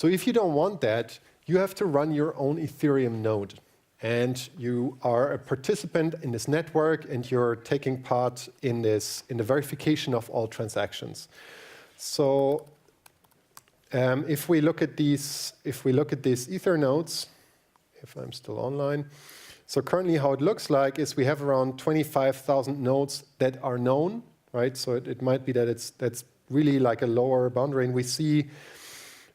So if you don't want that, you have to run your own Ethereum node. And you are a participant in this network, and you're taking part in the verification of all transactions. So if we look at these Ether nodes, if I'm still online, so currently how it looks like is we have around 25,000 nodes that are known, right? So it might be that that's really like a lower boundary, and we see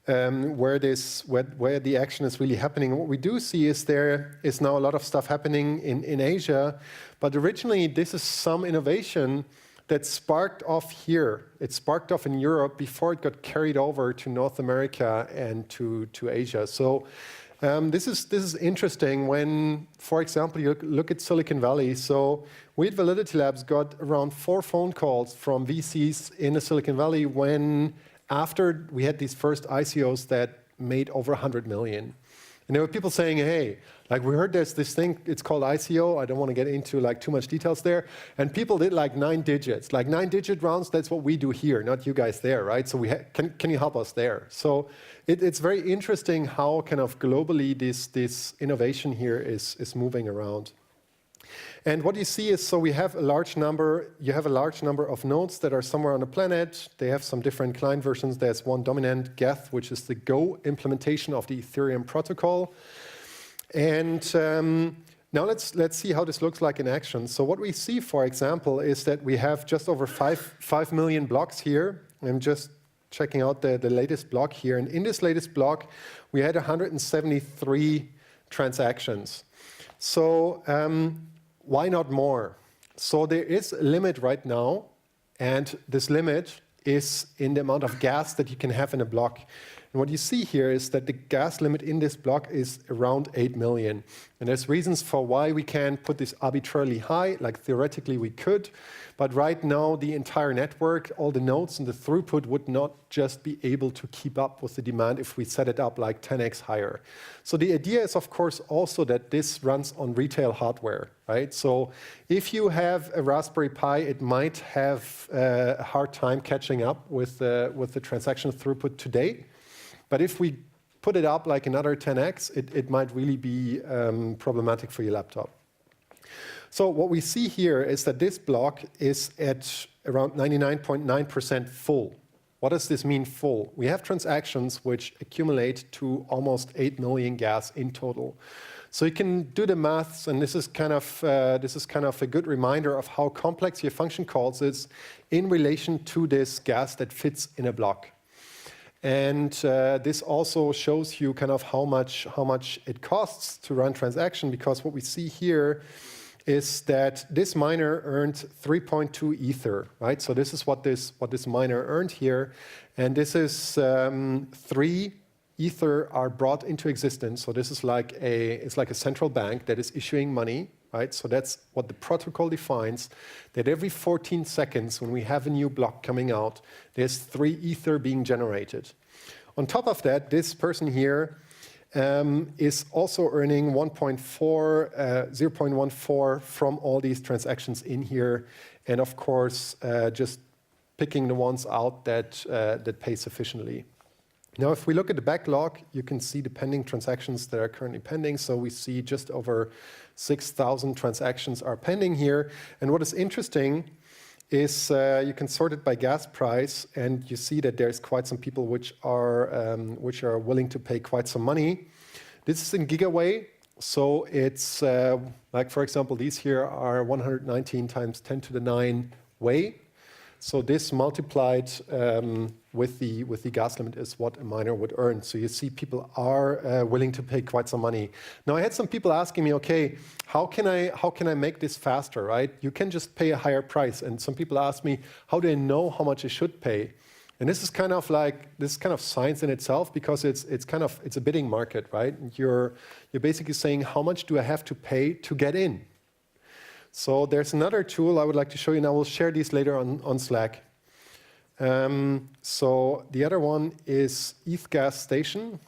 where the action is really happening. What we do see is there is now a lot of stuff happening in Asia, but originally this is some innovation that sparked off here. It sparked off in Europe before it got carried over to North America and to Asia. So this is interesting when, for example, you look at Silicon Valley. So we at Validity Labs got around 4 phone calls from VCs in the Silicon Valley after we had these first ICOs that made over 100 million. And there were people saying, hey, like we heard there's this thing, it's called ICO. I don't want to get into like too much details there. And people did like 9 digits, like 9-digit rounds. That's what we do here, not you guys there, right? So can you help us there? So it's very interesting how kind of globally this innovation here is moving around. And what you see is, so you have a large number of nodes that are somewhere on the planet. They have some different client versions. There's one dominant, Geth, which is the Go implementation of the Ethereum protocol. And now let's see how this looks like in action. So what we see, for example, is that we have just over 5 million blocks here. I'm just checking out the latest block here. And in this latest block, we had 173 transactions. So why not more? So there is a limit right now, and this limit is in the amount of gas that you can have in a block. And what you see here is that the gas limit in this block is around 8 million. And there's reasons for why we can't put this arbitrarily high, like theoretically we could. But right now, the entire network, all the nodes and the throughput would not just be able to keep up with the demand if we set it up like 10x higher. So the idea is, of course, also that this runs on retail hardware, right? So if you have a Raspberry Pi, it might have a hard time catching up with the transaction throughput today. But if we put it up like another 10x, it might really be problematic for your laptop. So what we see here is that this block is at around 99.9% full. What does this mean, full? We have transactions which accumulate to almost 8 million gas in total. So you can do the maths, and this is kind of a good reminder of how complex your function calls is in relation to this gas that fits in a block. And this also shows you kind of how much it costs to run transaction, because what we see here is that this miner earned 3.2 Ether, right? So this is what this miner earned here, and this is 3 Ether are brought into existence. So this is it's like a central bank that is issuing money, right? So that's what the protocol defines, that every 14 seconds when we have a new block coming out, there's 3 Ether being generated. On top of that, this person here is also earning 0.14 from all these transactions in here, and of course, just picking the ones out that pay sufficiently. Now, if we look at the backlog, you can see the pending transactions that are currently pending. So we see just over 6,000 transactions are pending here. And what is interesting is you can sort it by gas price, and you see that there's quite some people which are willing to pay quite some money. This is in gigaway, so it's like, for example, these here are 119 times 10 to the 9 way. So this multiplied with the gas limit is what a miner would earn. So you see people are willing to pay quite some money. Now I had some people asking me, okay, how can I make this faster, right? You can just pay a higher price. And some people ask me, how do I know how much I should pay? And this is kind of science in itself, because it's a bidding market, right? You're basically saying, how much do I have to pay to get in? So there's another tool I would like to show you, and I will share these later on Slack. So the other one is ethgasstation,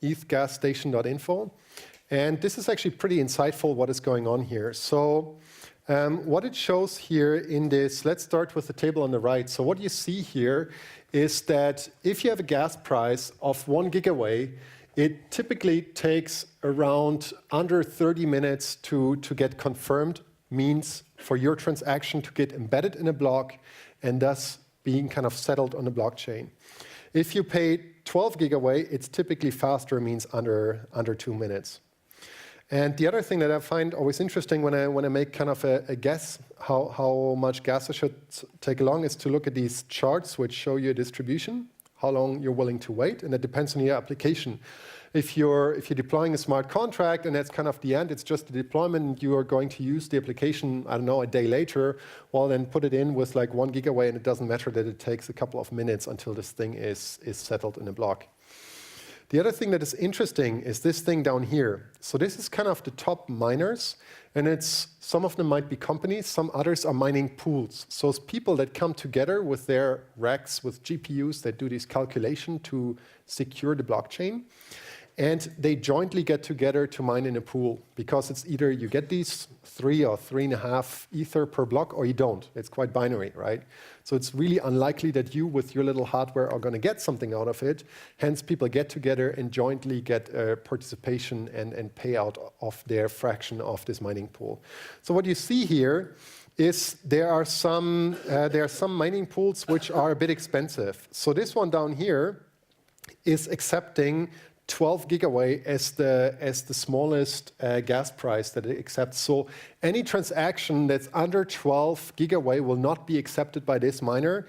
ethgasstation.info. And this is actually pretty insightful what is going on here. So What it shows here in this, let's start with the table on the right. So what you see here is that if you have a gas price of 1 gigawatt, it typically takes around under 30 minutes to get confirmed, means for your transaction to get embedded in a block and thus being kind of settled on the blockchain. If you pay 12 gigawatt, it's typically faster, means under 2 minutes. And the other thing that I find always interesting when I make kind of a guess how much gas I should take along is to look at these charts which show you a distribution, how long you're willing to wait, and it depends on your application. If you're deploying a smart contract and that's kind of the end, it's just the deployment, you are going to use the application, I don't know, a day later, well then put it in with like 1 gigawatt and it doesn't matter that it takes a couple of minutes until this thing is settled in a block. The other thing that is interesting is this thing down here. So this is kind of the top miners, and some of them might be companies, some others are mining pools. So it's people that come together with their racks, with GPUs that do this calculation to secure the blockchain. And they jointly get together to mine in a pool, because it's either you get these 3 or 3.5 Ether per block or you don't. It's quite binary, right? So it's really unlikely that you, with your little hardware, are going to get something out of it. Hence, people get together and jointly get participation and payout of their fraction of this mining pool. So what you see here is there are some mining pools which are a bit expensive. So this one down here is accepting 12 gigawatt as the smallest gas price that it accepts. So any transaction that's under 12 gigawatt will not be accepted by this miner.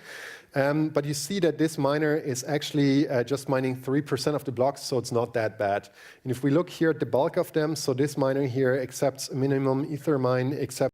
But you see that this miner is actually just mining 3% of the blocks, so it's not that bad. And if we look here at the bulk of them, so this miner here accepts a minimum Ether mine, accepts